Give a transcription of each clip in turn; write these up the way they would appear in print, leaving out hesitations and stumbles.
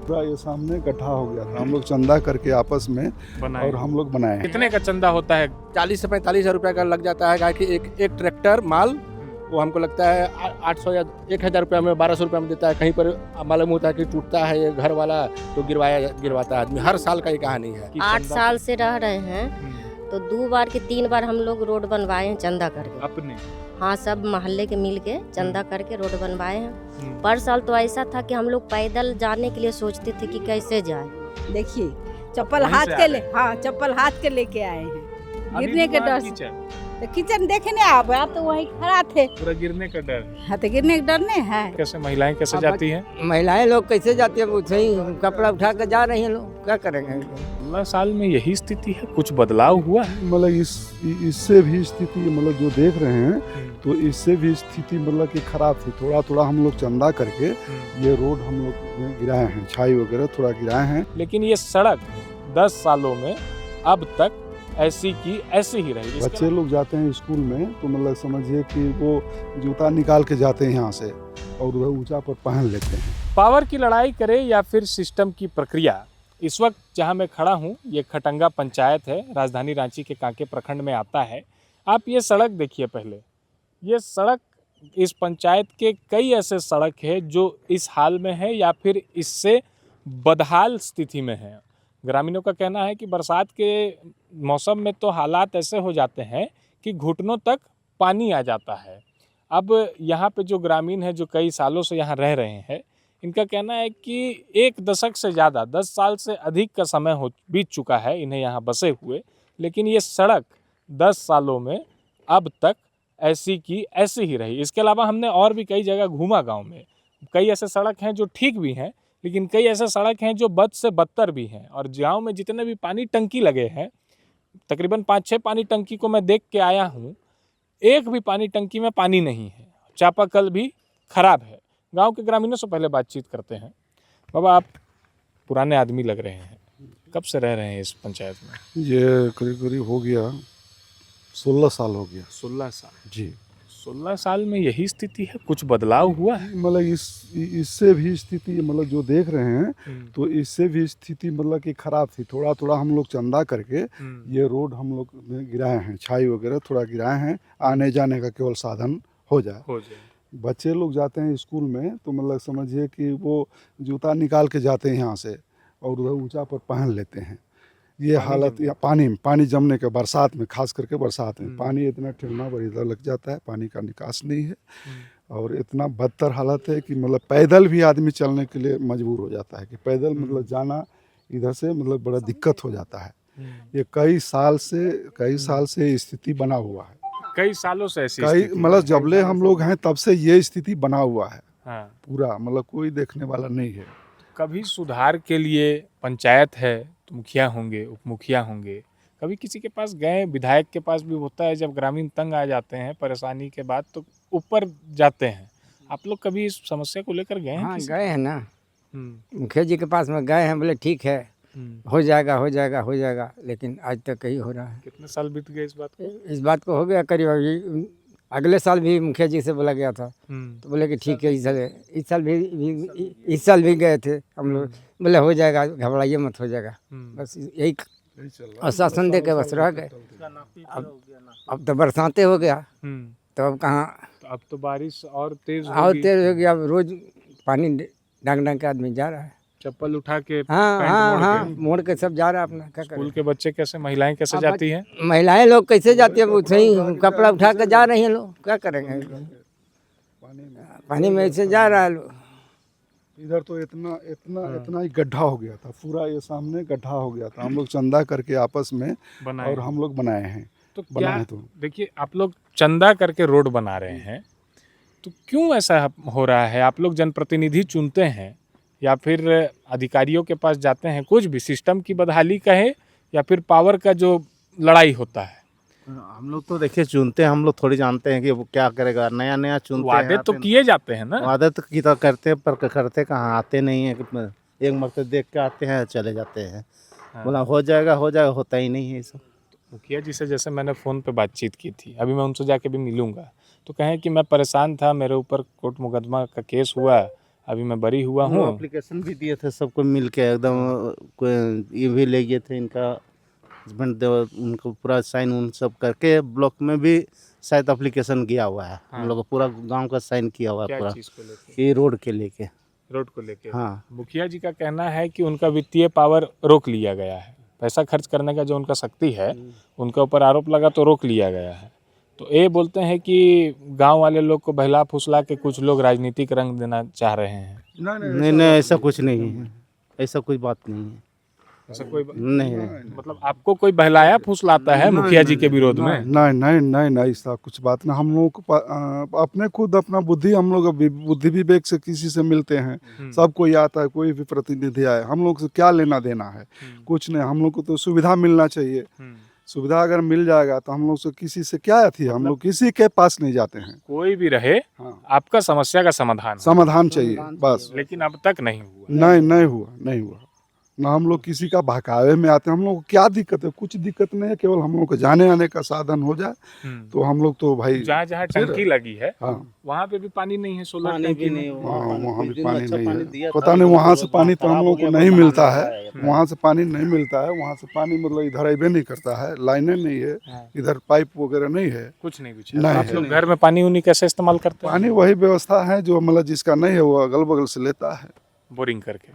पूरा ये सामने गड्ढा हो गया था, हम लोग चंदा करके आपस में और हम लोग बनाए हैं। कितने का चंदा होता है? 40 से 45 हज़ार रुपये का लग जाता है कि एक ट्रैक्टर माल वो हमको लगता है 800 या 1000 रुपये में 1200 रुपये में देता है। कहीं पर मालूम होता है कि टूटता है ये घर वाला तो गिरवाता है आदमी। हर साल का ये कहानी है। 8 साल से रह रहे हैं तो 2 बार कि 3 बार हम लोग रोड बनवाए हैं चंदा करके अपने। हाँ, सब मोहल्ले के मिल के चंदा करके रोड बनवाए हैं। पर साल तो ऐसा था कि हम लोग पैदल जाने के लिए सोचते थे कि कैसे जाए। देखिए चप्पल हाथ के ले, हाँ चप्पल हाथ के लेके आए हैं गिरने के डर से। तो किचन देखने आप तो वही खड़ा थे, पूरा गिरने का डर। हाँ तो गिरने का डर नहीं है। कैसे महिलाएं कैसे जाती हैं? महिलाएं लोग कैसे जाती है? सही कपड़ा उठा कर जा रही हैं, लोग क्या करेंगे? 16 साल में यही स्थिति है, कुछ बदलाव हुआ है? मतलब इससे भी स्थिति मतलब जो देख रहे हैं तो इससे भी स्थिति मतलब कि खराब थी। थोड़ा थोड़ा हम लोग चंदा करके ये रोड हम लोग गिराए हैं, छाई वगैरह थोड़ा गिराए हैं। लेकिन ये सड़क 10 सालों में अब तक ऐसी की ऐसी ही रही। बच्चे लोग जाते हैं स्कूल में तो मतलब समझिए कि वो जूता निकाल के जाते हैं यहाँ से और उधर ऊंचा पर पहन लेते हैं। पावर की लड़ाई करे या फिर सिस्टम की प्रक्रिया, इस वक्त जहाँ मैं खड़ा हूँ ये खटंगा पंचायत है, राजधानी रांची के कांके प्रखंड में आता है। आप ये सड़क देखिए पहले, ये सड़क इस पंचायत के कई ऐसे सड़क है जो इस हाल में है या फिर इससे बदहाल स्थिति में है। ग्रामीणों का कहना है कि बरसात के मौसम में तो हालात ऐसे हो जाते हैं कि घुटनों तक पानी आ जाता है। अब यहाँ पे जो ग्रामीण है जो कई सालों से यहाँ रह रहे हैं, इनका कहना है कि 1 दशक से ज़्यादा 10 साल से अधिक का समय बीत चुका है इन्हें यहाँ बसे हुए, लेकिन ये सड़क 10 सालों में अब तक ऐसी की ऐसी ही रही। इसके अलावा हमने और भी कई जगह घूमा गाँव में, कई ऐसे सड़क हैं जो ठीक भी हैं, लेकिन कई ऐसे सड़क हैं जो बद से बदतर भी हैं। और गाँव में जितने भी पानी टंकी लगे हैं, तकरीबन 5-6 पानी टंकी को मैं देख के आया हूँ, एक भी पानी टंकी में पानी नहीं है, चापाकल भी खराब है। गांव के ग्रामीणों से पहले बातचीत करते हैं। बाबा, आप पुराने आदमी लग रहे हैं, कब से रह रहे हैं इस पंचायत में? ये करीब करीब हो गया 16 साल हो गया। 16 साल जी। 16 साल में यही स्थिति है, कुछ बदलाव हुआ है? मतलब इससे भी स्थिति मतलब जो देख रहे हैं तो इससे भी स्थिति मतलब कि खराब थी। थोड़ा थोड़ा हम लोग चंदा करके ये रोड हम लोग गिराए हैं, छाई वगैरह थोड़ा गिराए हैं, आने जाने का केवल साधन हो जाए। बच्चे लोग जाते हैं स्कूल में तो मतलब समझिए कि वो जूता निकाल के जाते हैं यहाँ से और उधर ऊंचा पर पहन लेते हैं। ये हालत या पानी जमने के बरसात में, खास करके बरसात में पानी इतना ठिलना बरीदा लग जाता है, पानी का निकास नहीं है और इतना बदतर हालत है कि मतलब पैदल भी आदमी चलने के लिए मजबूर हो जाता है कि पैदल मतलब जाना इधर से मतलब बड़ा दिक्कत हो जाता है। ये कई साल से स्थिति बना हुआ है, कई सालों से ऐसी मतलब जबले हम लोग हैं तब से ये स्थिति बना हुआ है। हाँ। पूरा मतलब कोई देखने वाला नहीं है। कभी सुधार के लिए पंचायत है तो मुखिया होंगे, उप मुखिया होंगे, कभी किसी के पास गए, विधायक के पास भी होता है, जब ग्रामीण तंग आ जाते हैं परेशानी के बाद तो ऊपर जाते हैं। आप लोग कभी इस समस्या को लेकर गए हैं? हाँ, गए हैं ना, मुखिया जी के पास में गए हैं, बोले ठीक है हो जाएगा, लेकिन आज तक यही हो रहा है। कितने साल बीत गए इस बात को? इस बात को हो गया करीब, अगले साल भी मुखिया जी से बोला गया था तो बोले कि ठीक है, इस साल भी गए थे हम लोग, बोले हो जाएगा, घबराइए मत, हो जाएगा। बस यही आश्वासन दे के बस रह गए। अब तो बरसाते हो गया तो अब कहाँ, अब तो बारिश और तेज हो गया, अब रोज पानी डांग के आदमी जा रहा है, चप्पल उठा के, हाँ मोड़ के सब जा रहा है अपना। क्या स्कूल के बच्चे कैसे, महिलाएं कैसे जाती हैं? महिलाएं लोग कैसे जाती है? सही कपड़ा उठा कर जा रही हैं, लोग क्या करेंगे? पानी में ऐसे जा रहा है लोग। इधर तो इतना ही गड्ढा हो गया था, पूरा ये सामने गड्ढा हो गया था। हम लोग चंदा करके आपस में और हम लोग बनाए हैं। तो क्या देखिए, आप लोग चंदा करके रोड बना रहे हैं तो क्यों ऐसा हो रहा है? आप लोग जनप्रतिनिधि चुनते हैं या फिर अधिकारियों के पास जाते हैं, कुछ भी सिस्टम की बदहाली कहे या फिर पावर का जो लड़ाई होता है? हम लोग तो देखिए चुनते हैं, हम लोग थोड़ी जानते हैं कि वो क्या करेगा, नया चुनते हैं। वादे तो किए जाते हैं ना? वादे तो की तो करते हैं, पर करते कहाँ, आते नहीं है। एक मरतबा देख के आते हैं, चले जाते हैं। बोला हो जाएगा, होता ही नहीं है ये सब। मुखिया जी से जैसे मैंने फ़ोन पे बातचीत की थी, अभी मैं उनसे जाके भी मिलूंगा, तो कहें कि मैं परेशान था, मेरे ऊपर कोर्ट मुकदमा का केस हुआ, अभी मैं बरी हुआ वो हूँ। एप्लीकेशन भी दिए थे सबको मिल के एकदम, ये भी ले गए थे इनका हस्बैंड, उनको पूरा साइन उन सब करके ब्लॉक में भी शायद एप्लीकेशन गया हुआ है। हाँ। हम लोग पूरा गांव का साइन किया हुआ है क्या पूरा, चीज़ को लेके? ये रोड के लेके। रोड को लेके। हाँ, मुखिया जी का कहना है कि उनका वित्तीय पावर रोक लिया गया है, पैसा खर्च करने का जो उनका शक्ति है उनके ऊपर आरोप लगा तो रोक लिया गया है। तो ये बोलते हैं कि गांव वाले लोग को बहला फुसला के कुछ लोग राजनीतिक रंग देना चाह रहे हैं। नहीं ऐसा कुछ नहीं है, ऐसा कोई बात नहीं है। ऐसा कोई नहीं मतलब आपको कोई बहलाया फुसलाता है मुखिया जी के विरोध में? नहीं ऐसा कुछ बात ना। हम लोग को अपने खुद अपना बुद्धि, हम लोग बुद्धि विवेक से किसी से मिलते हैं, सब कोई आता है, कोई भी प्रतिनिधि आए, हम लोग से क्या लेना देना है? कुछ नहीं। हम लोग को तो सुविधा मिलना चाहिए। सुविधा अगर मिल जाएगा तो हम लोग से किसी से क्या थी, हम लोग किसी के पास नहीं जाते हैं। कोई भी रहे, हाँ। आपका समस्या का समाधान हो। समाधान चाहिए बस। लेकिन अब तक नहीं हुआ। नहीं हुआ ना। हम लोग किसी का बहकावे में आते हैं। हम लोग को क्या दिक्कत है? कुछ दिक्कत नहीं है, केवल हम लोग को जाने आने का साधन हो जाए तो हम लोग तो भाई। जहाँ जहाँ टंकी लगी है हाँ, वहाँ पे भी पानी नहीं है, सोलर पानी टंकी भी में। नहीं, वहाँ भी पानी अच्छा नहीं पानी है। दिया पता था, नहीं वहाँ से वो पानी तो हम खराब लोग हो को गया, नहीं बंद मिलता हो है। गया। वहाँ से पानी नहीं मिलता है। वहाँ से पानी मतलब इधर अबे नहीं करता है, लाइनें नहीं है, हाँ। इधर पाइप वगैरह नहीं है। कुछ नहीं कुछ नहीं आप है। लोग घर में पानी उनी कैसे इस्तेमाल करते हैं? पानी वही व्यवस्था है जो मतलब जिसका नहीं है वो अगल बगल से लेता है। बोरिंग करके।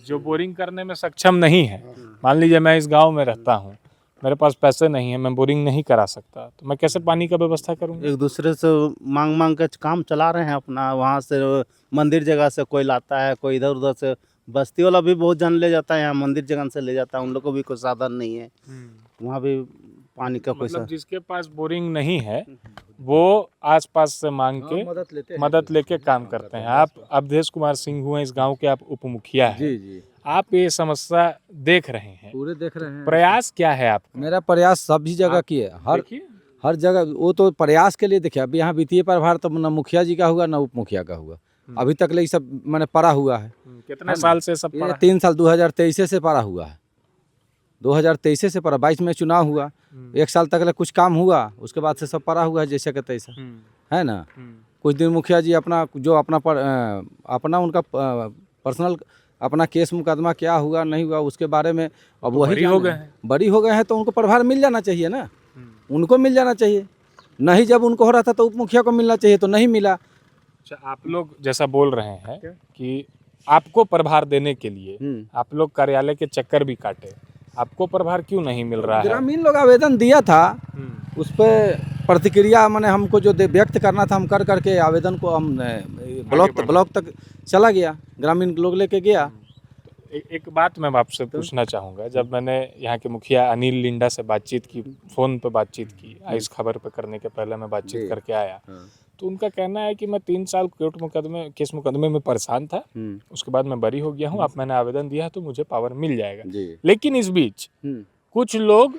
जो बोरिंग करने में सक्षम नहीं है, मान लीजिए मैं इस गांव में रहता हूँ, मेरे पास पैसे नहीं है, मैं बोरिंग नहीं करा सकता, तो मैं कैसे पानी का व्यवस्था करूँगा? एक दूसरे से मांग के काम चला रहे हैं अपना। वहाँ से मंदिर जगह से कोई लाता है, कोई इधर उधर से, बस्ती वाला भी बहुत जन ले जाता है, यहाँ मंदिर जगह से ले जाता है। उन लोग को भी कोई साधन नहीं है, वहाँ भी पानी का कोई मतलब जिसके पास बोरिंग नहीं है वो आसपास से मांग के मदद लेके काम करते हैं। आप अवधेश कुमार सिंह हुए, इस गांव के आप उप मुखिया हैं। जी आप ये समस्या देख रहे हैं, पूरे देख रहे हैं। प्रयास क्या है आपका? मेरा प्रयास सभी जगह आप किए, देखिए, हर जगह। वो तो प्रयास के लिए देखिए, अभी यहाँ वित्तीय प्रभार तो न मुखिया जी का हुआ न उप मुखिया का हुआ, अभी तक ले सब मैंने पड़ा हुआ है। कितने साल से सब ये पड़ा? 3 साल 2023 से पड़ा हुआ है। 2023 से पड़ा, 22 में चुनाव हुआ, 1 साल तक कुछ काम हुआ, उसके बाद से सब पड़ा हुआ है जैसे का तैसा, है ना। कुछ दिन मुखिया जी अपना जो अपना उनका पर्सनल अपना केस मुकदमा क्या हुआ नहीं हुआ उसके बारे में अब वही बरी हो गए हैं। बड़ी हो गए हैं, तो उनको प्रभार मिल जाना चाहिए ना, उनको मिल जाना चाहिए। नहीं जब उनको हो रहा था तो उप मुखिया को मिलना चाहिए, तो नहीं मिला। अच्छा, आप लोग जैसा बोल रहे हैं कि आपको प्रभार देने के लिए आप लोग कार्यालय के चक्कर भी काटे, आपको प्रभार क्यों नहीं मिल रहा है? ग्रामीण लोग आवेदन दिया था, उस पर प्रतिक्रिया मैंने हमको जो व्यक्त करना था हम कर करके आवेदन को हम ब्लॉक तक चला गया, ग्रामीण लोग लेके गया। एक बात मैं आपसे पूछना चाहूँगा, जब मैंने यहाँ के मुखिया अनिल लिंडा से बातचीत की, फ़ोन पे बातचीत की, इस खबर पे करने के पहले मैं बातचीत करके आया, तो उनका कहना है कि मैं 3 साल केस मुकदमे में परेशान था, उसके बाद मैं बरी हो गया हूँ, अब मैंने आवेदन दिया है तो मुझे पावर मिल जाएगा। लेकिन इस बीच कुछ लोग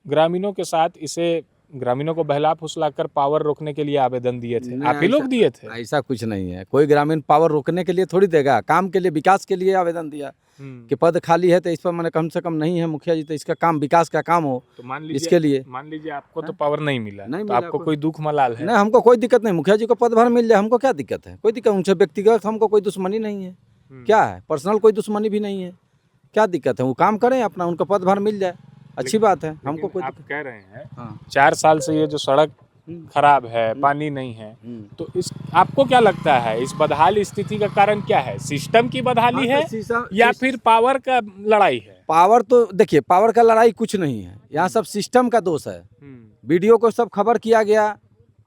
ग्रामीणों के साथ ग्रामीणों को बहला फुसला कर पावर रोकने के लिए आवेदन दिए थे। आप ही लोग दिए थे? ऐसा कुछ नहीं है, कोई ग्रामीण पावर रोकने के लिए थोड़ी देगा, काम के लिए, विकास के लिए आवेदन दिया कि पद खाली है तो इस पर मैंने कम से कम नहीं है मुखिया जी, तो इसका काम विकास का काम हो, तो मान लीजिए इसके लिए। मान लीजिए आपको तो पावर नहीं मिला, नहीं तो मिला, आपको कोई दुख मलाल है? नहीं, हमको कोई दिक्कत नहीं, मुखिया जी को पद भर मिल जाए, हमको क्या दिक्कत है? कोई दिक्कत, उनसे व्यक्तिगत हमको कोई दुश्मनी नहीं है। क्या है, पर्सनल कोई दुश्मनी भी नहीं है, क्या दिक्कत है? वो काम करें अपना, उनका पद भर मिल जाए, अच्छी बात है, हमको कोई आप दिक्कत। कह रहे हैं हाँ। 4 साल से ये जो सड़क खराब है, पानी नहीं है, तो इस आपको क्या लगता है इस बदहाल स्थिति का कारण क्या है? सिस्टम की बदहाली है या फिर पावर का लड़ाई है? पावर तो देखिए, पावर का लड़ाई कुछ नहीं है, यहाँ सब सिस्टम का दोष है। वीडियो को सब खबर किया गया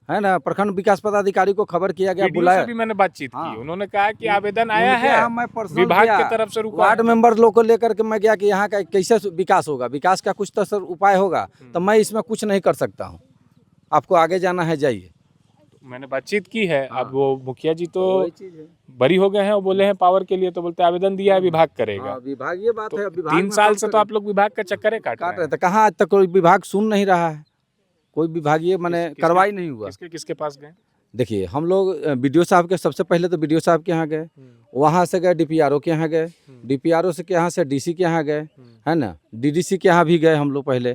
है ना, प्रखंड विकास पदाधिकारी को खबर किया गया, बुलाया। भी मैंने बातचीत हाँ। की, उन्होंने कहा कि आवेदन आया है, मैं पर्सनल विभाग गया, की तरफ से रुका वार्ड है। मेंबर लोग को लेकर के मैं गया कि यहाँ का कैसे विकास होगा, विकास का कुछ तो सर उपाय होगा, तो मैं इसमें कुछ नहीं कर सकता हूँ, आपको आगे जाना है जाइए। मैंने बातचीत की है। अब वो मुखिया जी तो बरी हो गए हैं, वो बोले हैं पावर के लिए, तो बोलते आवेदन दिया है, विभाग करेगा। विभाग, ये बात है, 3 साल से तो आप लोग विभाग का चक्कर काट रहे रहे हैं। थे, कहाँ आज तक कोई विभाग सुन नहीं रहा है, कोई विभागीय मैंने कार्रवाई नहीं हुआ। किसके पास गए? देखिए, हम लोग बीडीओ साहब के, सबसे पहले तो बीडीओ साहब के यहाँ गए, वहाँ से गए डीपीआरओ के यहाँ गए, डीपीआरओ से के यहाँ से डीसी के यहाँ गए, है ना, डीडीसी के यहाँ भी गए हम लोग पहले,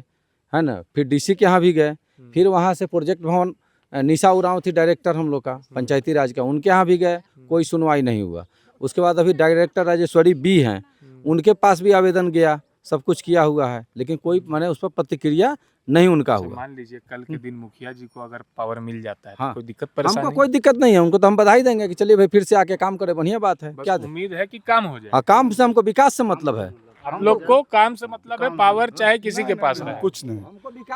है ना, फिर डीसी के यहाँ भी गए, फिर वहाँ से प्रोजेक्ट भवन निशा उरांव थी डायरेक्टर हम लोग का पंचायती राज का, उनके यहाँ भी गए, कोई सुनवाई नहीं हुआ। उसके बाद अभी डायरेक्टर राजेश्वरी बी हैं, उनके पास भी आवेदन गया, सब कुछ किया हुआ है, लेकिन कोई मैंने उस पर प्रतिक्रिया नहीं उनका हुआ। मान लीजिए कल के दिन मुखिया जी को अगर पावर मिल जाता है तो हाँ। कोई दिक्कत हमको परेशानी? कोई दिक्कत नहीं है, उनको तो हम बधाई देंगे कि चलिए भाई फिर से आके काम करे, बढ़िया बात है। बस क्या उम्मीद है कि काम हो जाए। हाँ, काम से हमको विकास से मतलब है। आप लोग को काम से मतलब है, पावर चाहे किसी के पास रहे। कुछ नहीं,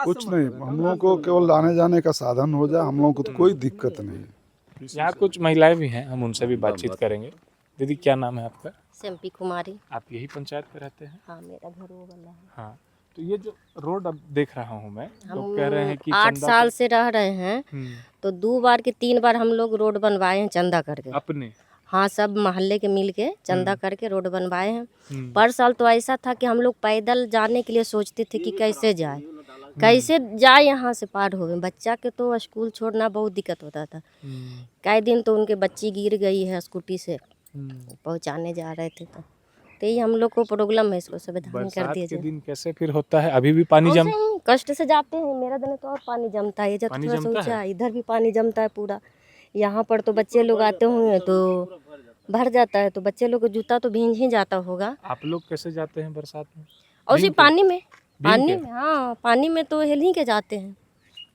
कुछ नहीं, हम लोग को केवल आने जाने का साधन हो जाए, हम लोग को तो कोई दिक्कत नहीं है। यहाँ कुछ महिलाएं भी हैं, हम उनसे भी बातचीत करेंगे। दीदी क्या नाम है आपका? शम्पी कुमारी। आप यही पंचायत में रहते हैं? हाँ, मेरा घर वो वाला है। हाँ, तो ये जो रोड अब देख रहा हूँ मैं, हम लोग कह रहे हैं कि 8 चंदा साल से रह रहे हैं, हम्म, तो 2 बार के 3 बार हम लोग रोड बनवाए हैं चंदा करके। अपने हाँ, सब मोहल्ले के मिल के चंदा करके रोड बनवाए हैं। हम्म, पर साल तो ऐसा था कि हम लोग पैदल जाने के लिए सोचते थे कि कैसे जाए, कैसे जाए यहाँ से पार हो गए। बच्चा के तो स्कूल छोड़ना बहुत दिक्कत होता था। हम्म, कई दिन तो उनके बच्ची गिर गई है स्कूटी से, हम्म। पहुँचाने जा रहे थे तो यही हम लोग को प्रॉब्लम है, इसको समाधान कर बरसात दिया के जाए। दिन कैसे फिर होता है? अभी भी पानी जम ऐसे ही कष्ट से जाते हैं, मेरा दिन तो और पानी जमता है, ये जब पानी थोड़ा सा जमता ऊंचा है? है, इधर भी पानी जमता है पूरा। यहाँ पर तो बच्चे लोग आते होंगे तो भर जाता है, तो बच्चे लोग का जूता तो भींग ही जाता होगा। आप लोग कैसे जाते हैं बरसात में? और उसी भीग के? पानी में, पानी के? में, हाँ पानी में तो हिल ही के जाते हैं।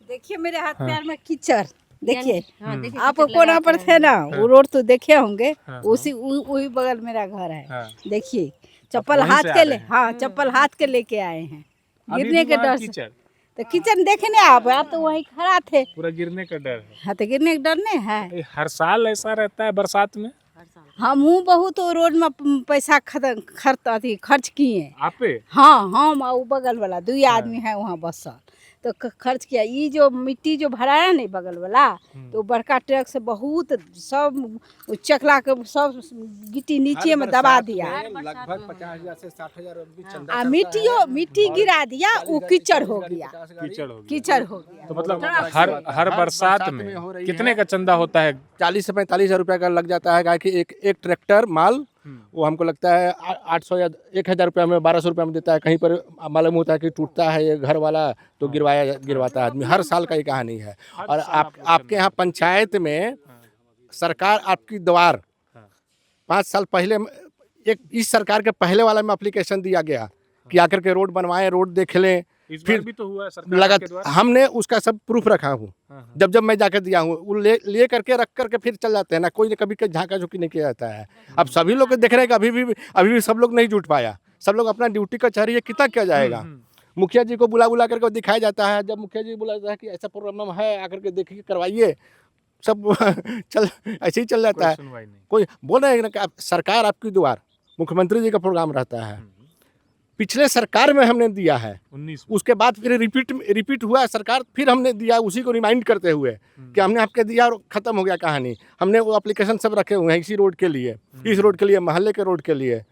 देखिए मेरे हाथ हाँ। पैर में कीचड़, देखिए हाँ, देखिए आप कीचड़ कोना लगा पर के थे ना, वो रोड तो देखे होंगे, हाँ, उसी वही बगल मेरा घर है। हाँ। देखिए चप्पल वहीं हाथ से आ के रहे ले, हैं? हाँ चप्पल हाथ के लेके आए हैं, अभी गिरने भी के वहाँ डर से। कीचड़, तो किचन देखने आप तो वहीं खड़ा थे। पूरा गिरने का डर है। हाँ, तो गिरने का डर नहीं है। ये हर साल ऐसा रहता है बरसात में? हम बहुत रोड में पैसा खर्च किए। आपे? हाँ, हम और बगल वाला 2 आदमी है वहाँ बसल, तो खर्च किया। ये जो मिट्टी जो भराया नहीं बगल वाला, तो बड़का ट्रक से बहुत सब चकला के सब गिट्टी नीचे में दबा दिया, लगभग 50,000 से 60,000 मिट्टी गिरा दिया, वो कीचड़ हो गया, कीचड़ हो गया। कीचड़ हो गया। तो मतलब हर बरसात में कितने का चंदा होता है? 40 से 45 हज़ार रुपये का लग जाता है, कि एक ट्रैक्टर माल वो हमको लगता है 800 या 1,000 रुपये में 1,200 रुपये में देता है। कहीं पर मालूम होता है कि टूटता है ये घर वाला, तो गिरवाता है आदमी। हर साल का ये कहानी है। और आपके यहाँ पंचायत में सरकार आपकी द्वार 5 साल पहले इस सरकार के पहले वाला में एप्लीकेशन दिया गया कि आकर के रोड बनवाएं, रोड देख लें। इस फिर बार भी तो हुआ है सरकार के द्वारा। हमने उसका सब प्रूफ रखा हूँ, जब मैं जाकर दिया हूँ, वो ले करके रख करके फिर चल जाते हैं ना, कोई कभी झाँका झुकी नहीं किया जाता है। अब सभी लोग देख रहे हैं कि अभी भी सब लोग नहीं जुट पाया, सब लोग अपना ड्यूटी का चाह रही है, कितना किया जाएगा। मुखिया जी को बुला करके दिखाया जाता है, जब मुखिया जी बुलाता है कि ऐसा प्रॉब्लम है, आकर के देखिए करवाइए, सब चल ऐसे ही चल जाता है। सुनवाई नहीं। कोई बोल रहे हैं ना कि सरकार आपकी द्वार, मुख्यमंत्री जी का प्रोग्राम रहता है। पिछले सरकार में हमने दिया है, 19 उसके बाद फिर रिपीट हुआ सरकार, फिर हमने दिया, उसी को रिमाइंड करते हुए कि हमने आपके दिया और ख़त्म हो गया कहानी। हमने वो एप्लीकेशन सब रखे हुए हैं इसी रोड के लिए, इस रोड के लिए, मोहल्ले के रोड के लिए।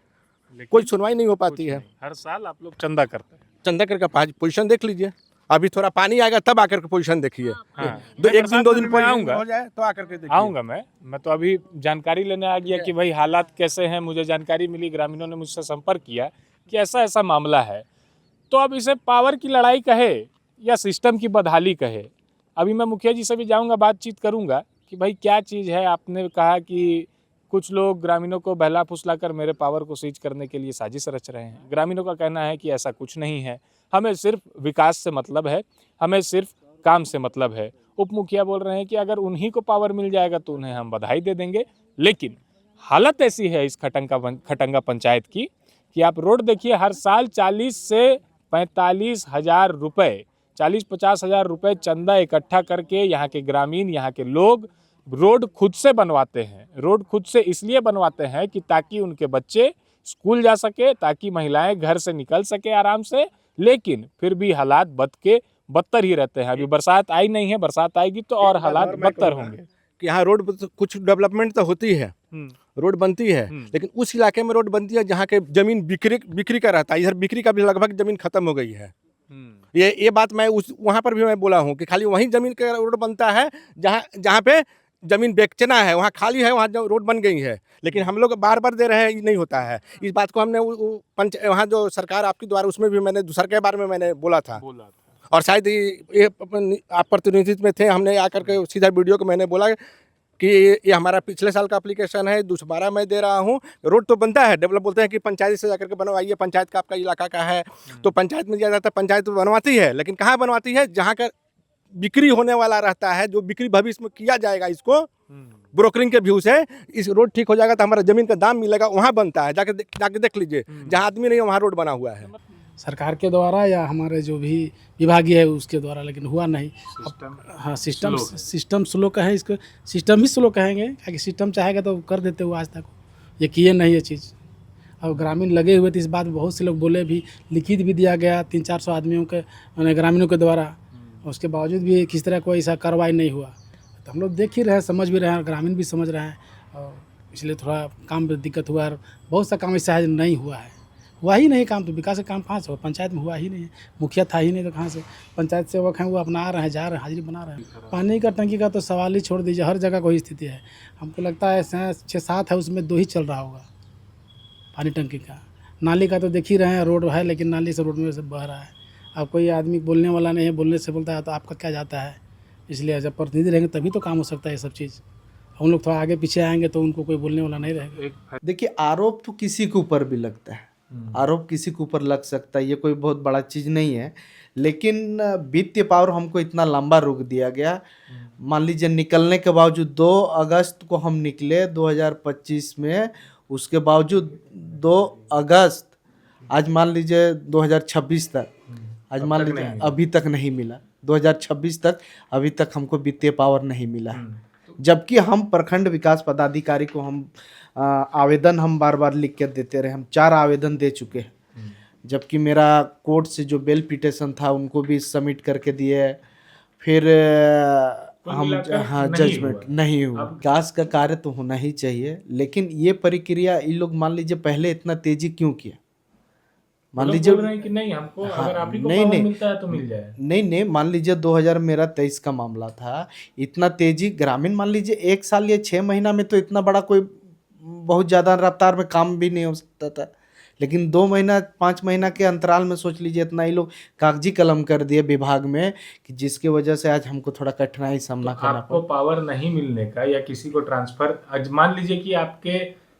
कोई सुनवाई नहीं हो पाती है। हर साल आप लोग चंदा करते हैं? चंदा करके पोजीशन देख लीजिए, अभी थोड़ा पानी आएगा तब आकर के पोजीशन देखिए। हाँ। एक दिन 2 दिन मैं आऊंगा, हो जाए तो आकर के देखिए। आऊंगा मैं तो अभी जानकारी लेने आ गया कि भाई हालात कैसे हैं। मुझे जानकारी मिली, ग्रामीणों ने मुझसे संपर्क किया कि ऐसा ऐसा मामला है। तो अब इसे पावर की लड़ाई कहे या सिस्टम की बदहाली कहे, अभी मैं मुखिया जी से भी जाऊंगा, बातचीत करूंगा कि भाई क्या चीज़ है। आपने कहा कि कुछ लोग ग्रामीणों को बहला फुसला कर मेरे पावर को सीज करने के लिए साजिश रच रहे हैं। ग्रामीणों का कहना है कि ऐसा कुछ नहीं है, हमें सिर्फ विकास से मतलब है, हमें सिर्फ काम से मतलब है। उप मुखिया बोल रहे हैं कि अगर उन्हीं को पावर मिल जाएगा तो उन्हें हम बधाई दे देंगे। लेकिन हालत ऐसी है इस खटंगा पंचायत की कि आप रोड देखिए, हर साल 40 से 45 हज़ार रुपये, 40-50 हज़ार रुपये चंदा इकट्ठा करके यहाँ के ग्रामीण, यहाँ के लोग रोड खुद से बनवाते हैं। रोड खुद से इसलिए बनवाते हैं कि ताकि उनके बच्चे स्कूल जा सके, ताकि महिलाएं घर से निकल सके आराम से। लेकिन फिर भी हालात बदतर ही रहते हैं। अभी बरसात आई नहीं है, बरसात आएगी तो और हालात बदतर होंगे। कि यहाँ रोड कुछ डेवलपमेंट तो होती है, रोड बनती है, लेकिन उस इलाके में रोड बनती है जहाँ के जमीन बिक्री का रहता है। इधर बिक्री का भी लगभग जमीन खत्म हो गई है। ये बात मैं वहाँ पर भी मैं बोला हूँ कि खाली वहीं जमीन का रोड बनता है जहाँ पे जमीन बेचना है, वहाँ खाली है, वहाँ रोड बन गई है। लेकिन हम लोग बार बार दे रहे हैं, ये नहीं होता है। इस बात को हमने वहाँ जो सरकार आपके द्वारा, उसमें भी मैंने दूसरे के बारे में मैंने बोला था। और शायद ये आप प्रतिनिधित्व में थे, हमने आकर के सीधा वीडियो को मैंने बोला कि ये हमारा पिछले साल का एप्लीकेशन है, दोबारा मैं दे रहा हूँ। रोड तो बनता है, डेवलप बोलते हैं कि पंचायत से जाकर के बनवाइए, पंचायत का आपका इलाका का है तो पंचायत में दिया जाता है, पंचायत तो बनवाती है, लेकिन कहाँ बनवाती है? जहाँ का बिक्री होने वाला रहता है, जो बिक्री भविष्य में किया जाएगा इसको ब्रोकरिंग के व्यू से, इस रोड ठीक हो जाएगा तो हमारा ज़मीन का दाम मिलेगा, वहाँ बनता है। जाके देख लीजिए, जहाँ आदमी नहीं है वहाँ रोड बना हुआ है। सरकार के द्वारा या हमारे जो भी विभागीय है उसके द्वारा, लेकिन हुआ नहीं। हाँ, सिस्टम स्लो का है, इसको सिस्टम ही स्लो कहेंगे, क्योंकि सिस्टम चाहेगा तो कर देते हो, आज तक ये किए नहीं ये चीज़। और ग्रामीण लगे हुए थे इस बात, बहुत से लोग बोले भी, लिखित भी दिया गया 300-400 आदमियों के ग्रामीणों के द्वारा, उसके बावजूद भी किस तरह कोई ऐसा कार्रवाई नहीं हुआ। तो हम लोग देख ही रहे हैं, समझ भी रहे हैं, ग्रामीण भी समझ रहे हैं, और इसलिए थोड़ा काम में दिक्कत हुआ है। बहुत सा काम ऐसा है नहीं हुआ है, हुआ ही नहीं काम। तो विकास का काम कहाँ से हो? पंचायत में हुआ ही नहीं है, मुखिया था ही नहीं तो कहाँ से? पंचायत सेवक हैं, वो अपना आ रहे हैं, जा रहे हैं, हाजिरी बना रहे हैं। पानी का टंकी का तो सवाल ही छोड़ दीजिए, हर जगह कोई स्थिति है। हमको लगता है 6-7 है, उसमें 2 ही चल रहा होगा पानी टंकी का। नाली का तो देख ही रहे हैं, रोड है लेकिन नाली से रोड में से बह रहा है। अब कोई आदमी बोलने वाला नहीं है, बोलने से बोलता है तो आपका क्या जाता है? इसलिए जब प्रतिनिधि रहेंगे तभी तो काम हो सकता है ये सब चीज़। हम लोग थोड़ा आगे पीछे आएंगे तो उनको कोई बोलने वाला नहीं रहेगा। देखिए, आरोप तो किसी के ऊपर भी लगता है, आरोप किसी के ऊपर लग सकता है, ये कोई बहुत बड़ा चीज़ नहीं है। लेकिन वित्तीय पावर हमको इतना लंबा रोक दिया गया। मान लीजिए निकलने के बावजूद 2 अगस्त को हम निकले 2025 में, उसके बावजूद 2 अगस्त आज मान लीजिए 2026 तक, आज मान लीजिए अभी तक नहीं मिला। 2026 तक अभी तक हमको वित्तीय पावर नहीं मिला है, जबकि हम प्रखंड विकास पदाधिकारी को हम आवेदन हम बार बार लिख कर देते रहे। हम 4 आवेदन दे चुके हैं, जबकि मेरा कोर्ट से जो बेल पिटिशन था उनको भी सबमिट करके दिए। फिर हम जजमेंट नहीं हुआ। विकास का कार्य तो होना ही चाहिए, लेकिन ये प्रक्रिया इन लोग मान लीजिए पहले इतना तेजी क्यों किया? मान लीजिए कि नहीं हमको अगर आप ही को पावर मिलता है तो मिल जाए। नहीं, मान लीजिए 2023 का मामला था, इतना तेजी ग्रामीण मान लीजिए 1 साल या 6 महीना में तो इतना बड़ा कोई बहुत ज़्यादा रफ्तार में काम भी नहीं हो सकता था। लेकिन 2 महीना 5 महीना के अंतराल में सोच लीजिए इतना ही लोग कागजी कलम कर दिए विभाग में, कि जिसकी वजह से आज हमको थोड़ा कठिनाई सामना करना पड़ा। आपको पावर नहीं मिलने का या किसी को ट्रांसफर, मान लीजिए कि आपके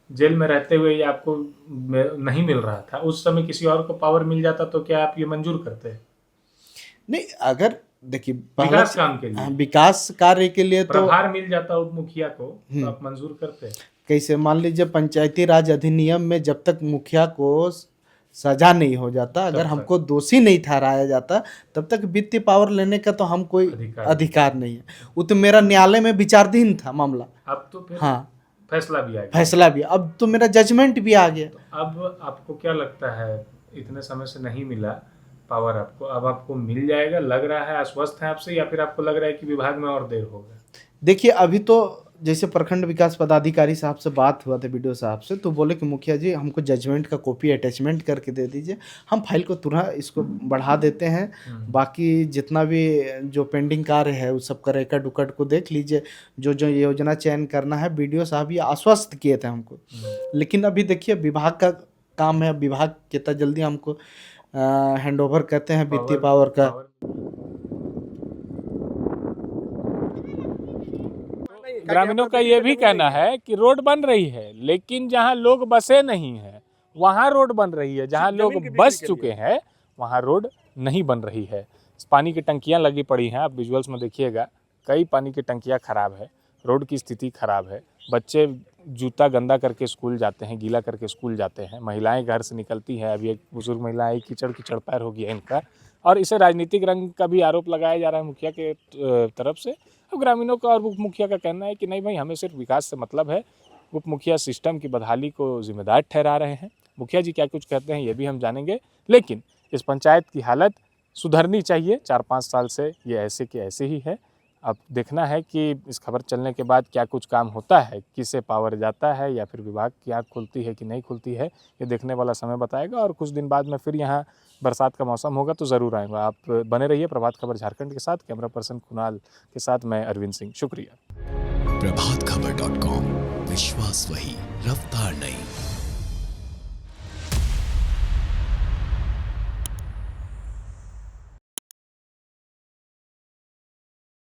जेल में रहते हुए ये आपको नहीं मिल रहा था, उस समय किसी और को पावर मिल जाता तो क्या आप ये मंजूर करते? नहीं, अगर देखिए विकास काम के लिए, विकास कार्य के लिए तो प्रभार मिल जाता उप मुखिया को, तो आप मंजूर करते? कैसे? मान लीजिए पंचायती राज अधिनियम में जब तक मुखिया को सजा नहीं हो जाता, अगर हमको दोषी नहीं ठहराया जाता, तब तक वित्तीय पावर लेने का तो हम कोई अधिकार नहीं है। वो तो मेरा न्यायालय में विचाराधीन था मामला। अब तो फिर हाँ, फैसला भी आ गया। फैसला भी, अब तो मेरा जजमेंट भी आ गया। तो अब आपको क्या लगता है, इतने समय से नहीं मिला पावर आपको, अब आपको मिल जाएगा? लग रहा है, आश्वस्त है आपसे, या फिर आपको लग रहा है कि विभाग में और देर होगा? देखिए, अभी तो जैसे प्रखंड विकास पदाधिकारी साहब से बात हुआ था, वीडियो साहब से, तो बोले कि मुखिया जी हमको जजमेंट का कॉपी अटैचमेंट करके दे दीजिए, हम फाइल को तुरंत इसको बढ़ा देते हैं। बाकी जितना भी जो पेंडिंग कार्य है उस सब का रिकॉर्ड उकॉर्ड को देख लीजिए, जो जो योजना चयन करना है। वीडियो साहब ये आश्वस्त किए थे हमको, लेकिन अभी देखिए विभाग का काम है, विभाग कितना जल्दी हमको हैंड ओवर करते हैं वित्तीय पावर का। ग्रामीणों का ये भी कहना है कि रोड बन रही है, लेकिन जहां लोग बसे नहीं हैं वहां रोड बन रही है, जहां लोग बस चुके हैं वहां रोड नहीं बन रही है। पानी की टंकियां लगी पड़ी हैं, आप विजुअल्स में देखिएगा, कई पानी की टंकियां खराब है, रोड की स्थिति खराब है। बच्चे जूता गंदा करके स्कूल जाते हैं, गीला करके स्कूल जाते हैं। महिलाएं घर से निकलती हैं, अभी एक बुजुर्ग महिला आई, कीचड़ पैर हो गया इनका, और इसे राजनीतिक रंग का भी आरोप लगाया जा रहा है मुखिया के तरफ से। अब ग्रामीणों का और उप मुखिया का कहना है कि नहीं भाई, हमें सिर्फ विकास से मतलब है। उप मुखिया सिस्टम की बदहाली को जिम्मेदार ठहरा रहे हैं। मुखिया जी क्या कुछ कहते हैं ये भी हम जानेंगे, लेकिन इस पंचायत की हालत सुधरनी चाहिए। 4-5 साल से ये ऐसे के ऐसे ही है। अब देखना है कि इस खबर चलने के बाद क्या कुछ काम होता है, किसे पावर जाता है या फिर विभाग की आँख खुलती है कि नहीं खुलती है, ये देखने वाला समय बताएगा। और कुछ दिन बाद में फिर यहाँ बरसात का मौसम होगा तो ज़रूर आएंगे। आप बने रहिए प्रभात खबर झारखंड के साथ। कैमरा पर्सन कुणाल के साथ मैं अरविंद सिंह, शुक्रिया। प्रभातखबर.com, विश्वास वही, रफ्तार नहीं।